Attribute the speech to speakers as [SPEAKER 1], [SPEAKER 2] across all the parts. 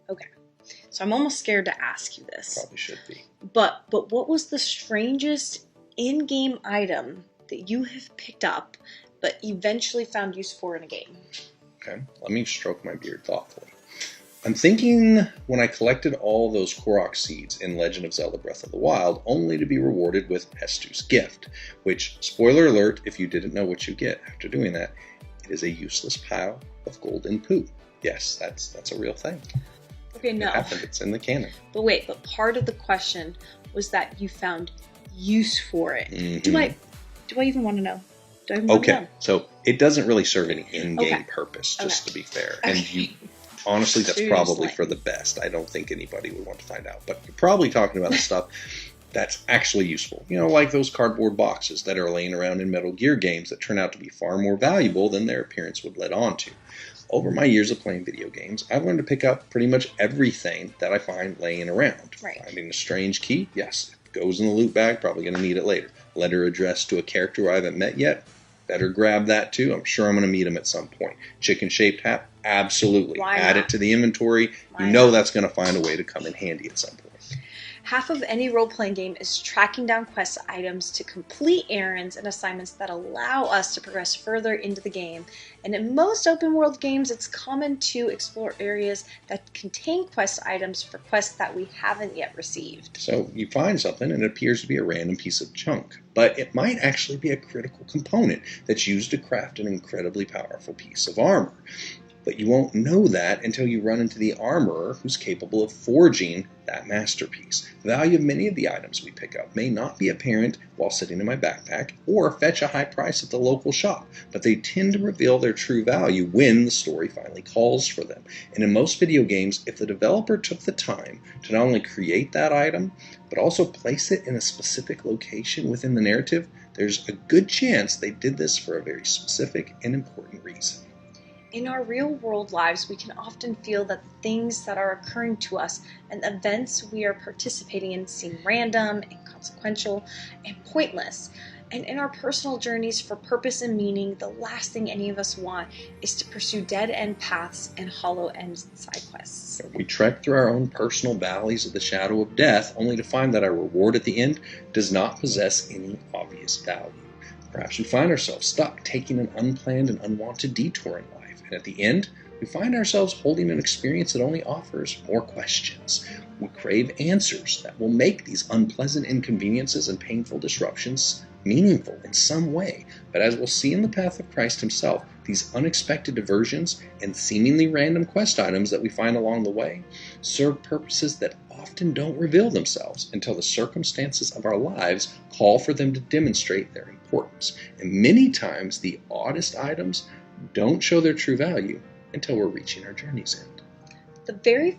[SPEAKER 1] Okay. So I'm almost scared to ask you this.
[SPEAKER 2] Probably should be.
[SPEAKER 1] But what was the strangest in-game item that you have picked up but eventually found use for in a game?
[SPEAKER 2] Okay, let me stroke my beard thoughtfully. I'm thinking when I collected all those Korok seeds in Legend of Zelda Breath of the Wild, only to be rewarded with Hestu's gift, which, spoiler alert, if you didn't know what you get after doing that, it is a useless pile of golden poo. Yes, that's a real thing.
[SPEAKER 1] Okay, no.
[SPEAKER 2] It happened. It's in the canon.
[SPEAKER 1] But wait, but part of the question was that you found use for it.
[SPEAKER 2] Mm-hmm.
[SPEAKER 1] Do I even want to know? Do I even want to know?
[SPEAKER 2] So it doesn't really serve any in-game purpose, just to be fair. And honestly, that's probably for the best. I don't think anybody would want to find out. But you're probably talking about the stuff that's actually useful. You know, like those cardboard boxes that are laying around in Metal Gear games that turn out to be far more valuable than their appearance would let on to. Over my years of playing video games, I've learned to pick up pretty much everything that I find laying around.
[SPEAKER 1] Right.
[SPEAKER 2] Finding a strange key, yes, it goes in the loot bag, probably going to need it later. Letter addressed to a character I haven't met yet, better grab that too. I'm sure I'm going to meet him at some point. Chicken-shaped hat, absolutely. Add it to the inventory. You know that's going to find a way to come in handy at some point.
[SPEAKER 1] Half of any role-playing game is tracking down quest items to complete errands and assignments that allow us to progress further into the game. And in most open-world games, it's common to explore areas that contain quest items for quests that we haven't yet received.
[SPEAKER 2] So you find something and it appears to be a random piece of junk, but it might actually be a critical component that's used to craft an incredibly powerful piece of armor. But you won't know that until you run into the armorer who's capable of forging that masterpiece. The value of many of the items we pick up may not be apparent while sitting in my backpack or fetch a high price at the local shop, but they tend to reveal their true value when the story finally calls for them. And in most video games, if the developer took the time to not only create that item, but also place it in a specific location within the narrative, there's a good chance they did this for a very specific and important reason.
[SPEAKER 1] In our real-world lives, we can often feel that the things that are occurring to us and the events we are participating in seem random, inconsequential, and pointless. And in our personal journeys for purpose and meaning, the last thing any of us want is to pursue dead-end paths and hollow-end side quests.
[SPEAKER 2] We trek through our own personal valleys of the shadow of death, only to find that our reward at the end does not possess any obvious value. Perhaps we find ourselves stuck taking an unplanned and unwanted detour in life. And at the end, we find ourselves holding an experience that only offers more questions. We crave answers that will make these unpleasant inconveniences and painful disruptions meaningful in some way. But as we'll see in the path of Christ himself, these unexpected diversions and seemingly random quest items that we find along the way serve purposes that often don't reveal themselves until the circumstances of our lives call for them to demonstrate their importance. And many times, the oddest items don't show their true value until we're reaching our journey's end.
[SPEAKER 1] The very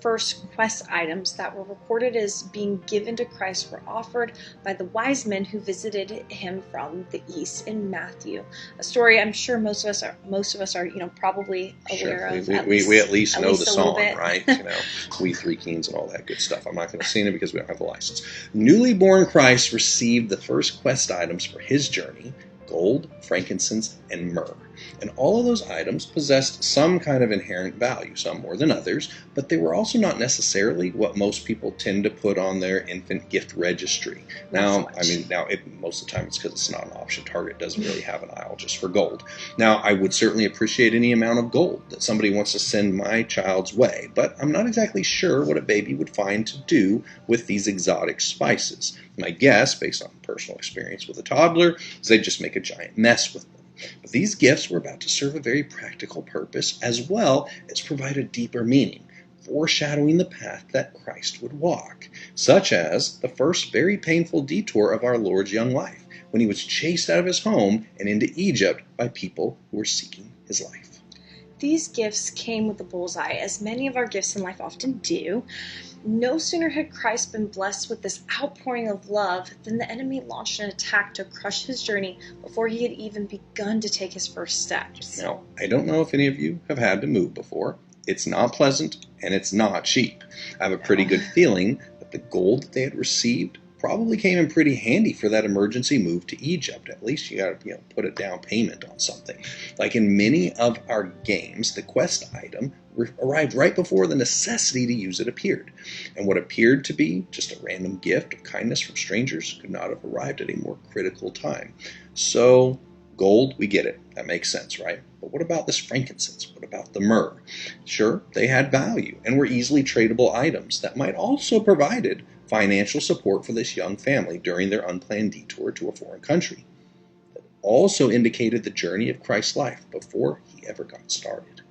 [SPEAKER 1] first quest items that were recorded as being given to Christ were offered by the wise men who visited him from the east in Matthew. A story I'm sure most of us are probably aware of.
[SPEAKER 2] We at least know the song, right? We Three Kings and all that good stuff. I'm not going to sing it because we don't have the license. Newly born Christ received the first quest items for his journey: gold, frankincense, and myrrh. And all of those items possessed some kind of inherent value, some more than others, but they were also not necessarily what most people tend to put on their infant gift registry. Now, most of the time it's because it's not an option. Target doesn't really have an aisle just for gold. Now, I would certainly appreciate any amount of gold that somebody wants to send my child's way, but I'm not exactly sure what a baby would find to do with these exotic spices. My guess, based on personal experience with a toddler, is they'd just make a giant mess with them. But these gifts were about to serve a very practical purpose, as well as provide a deeper meaning, foreshadowing the path that Christ would walk, such as the first very painful detour of our Lord's young life, when he was chased out of his home and into Egypt by people who were seeking his life.
[SPEAKER 1] These gifts came with a bullseye, as many of our gifts in life often do. No sooner had Christ been blessed with this outpouring of love than the enemy launched an attack to crush his journey before he had even begun to take his first steps.
[SPEAKER 2] Now, I don't know if any of you have had to move before. It's not pleasant, and it's not cheap. I have a pretty good feeling that the gold that they had received probably came in pretty handy for that emergency move to Egypt. At least you got to put a down payment on something. Like in many of our games, the quest item arrived right before the necessity to use it appeared. And what appeared to be just a random gift of kindness from strangers could not have arrived at a more critical time. So, gold, we get it. That makes sense, right? But what about this frankincense? What about the myrrh? Sure, they had value and were easily tradable items that might also provided financial support for this young family during their unplanned detour to a foreign country. That also indicated the journey of Christ's life before he ever got started.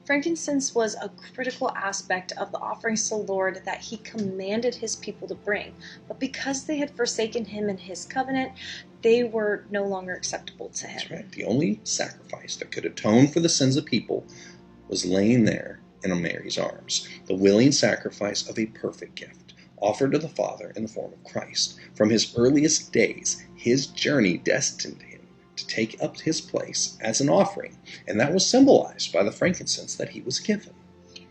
[SPEAKER 1] Frankincense was a critical aspect of the offerings to the Lord that he commanded his people to bring, but because they had forsaken him and his covenant, they were no longer acceptable to him.
[SPEAKER 2] That's right. The only sacrifice that could atone for the sins of people was laying there in Mary's arms, the willing sacrifice of a perfect gift, offered to the Father in the form of Christ. From his earliest days, his journey destined him to take up his place as an offering, and that was symbolized by the frankincense that he was given.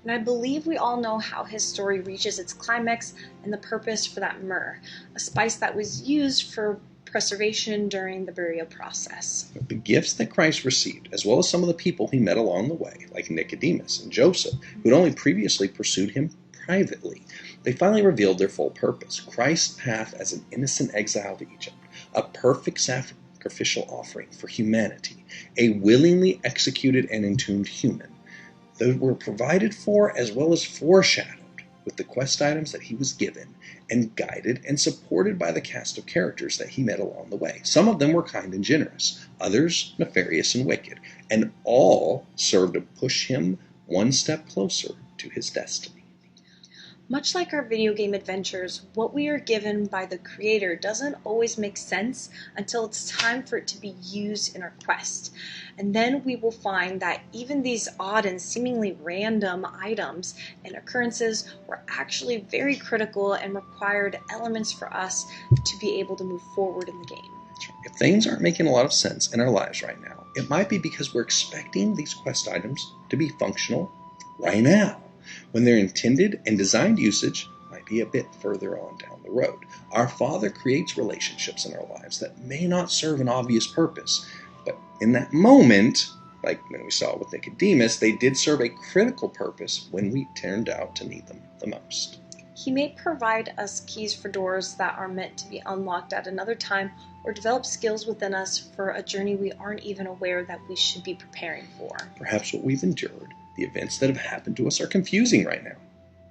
[SPEAKER 1] And I believe we all know how his story reaches its climax and the purpose for that myrrh, a spice that was used for preservation during the burial process.
[SPEAKER 2] The gifts that Christ received, as well as some of the people he met along the way, like Nicodemus and Joseph, who'd only previously pursued him privately, they finally revealed their full purpose: Christ's path as an innocent exile to Egypt, a perfect sacrificial offering for humanity, a willingly executed and entombed human. They were provided for as well as foreshadowed with the quest items that he was given, and guided and supported by the cast of characters that he met along the way. Some of them were kind and generous, others nefarious and wicked, and all served to push him one step closer to his destiny.
[SPEAKER 1] Much like our video game adventures, what we are given by the Creator doesn't always make sense until it's time for it to be used in our quest. And then we will find that even these odd and seemingly random items and occurrences were actually very critical and required elements for us to be able to move forward in the game.
[SPEAKER 2] If things aren't making a lot of sense in our lives right now, it might be because we're expecting these quest items to be functional right now, when their intended and designed usage might be a bit further on down the road. Our Father creates relationships in our lives that may not serve an obvious purpose, but in that moment, like when we saw with Nicodemus, they did serve a critical purpose when we turned out to need them the most.
[SPEAKER 1] He may provide us keys for doors that are meant to be unlocked at another time, or develop skills within us for a journey we aren't even aware that we should be preparing for.
[SPEAKER 2] Perhaps what we've endured, the events that have happened to us, are confusing right now.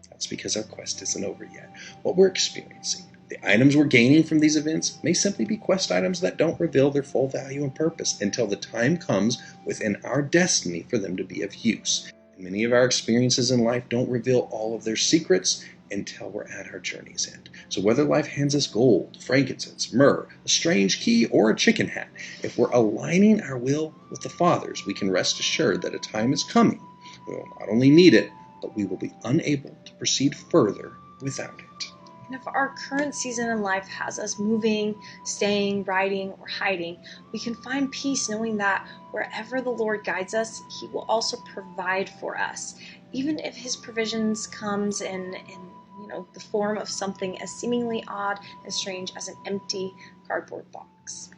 [SPEAKER 2] That's because our quest isn't over yet. What we're experiencing, the items we're gaining from these events, may simply be quest items that don't reveal their full value and purpose until the time comes within our destiny for them to be of use. And many of our experiences in life don't reveal all of their secrets until we're at our journey's end. So whether life hands us gold, frankincense, myrrh, a strange key, or a chicken hat, if we're aligning our will with the Father's, we can rest assured that a time is coming. We will not only need it, but we will be unable to proceed further without it.
[SPEAKER 1] And if our current season in life has us moving, staying, riding, or hiding, we can find peace knowing that wherever the Lord guides us, He will also provide for us, even if His provisions comes in the form of something as seemingly odd and strange as an empty cardboard box.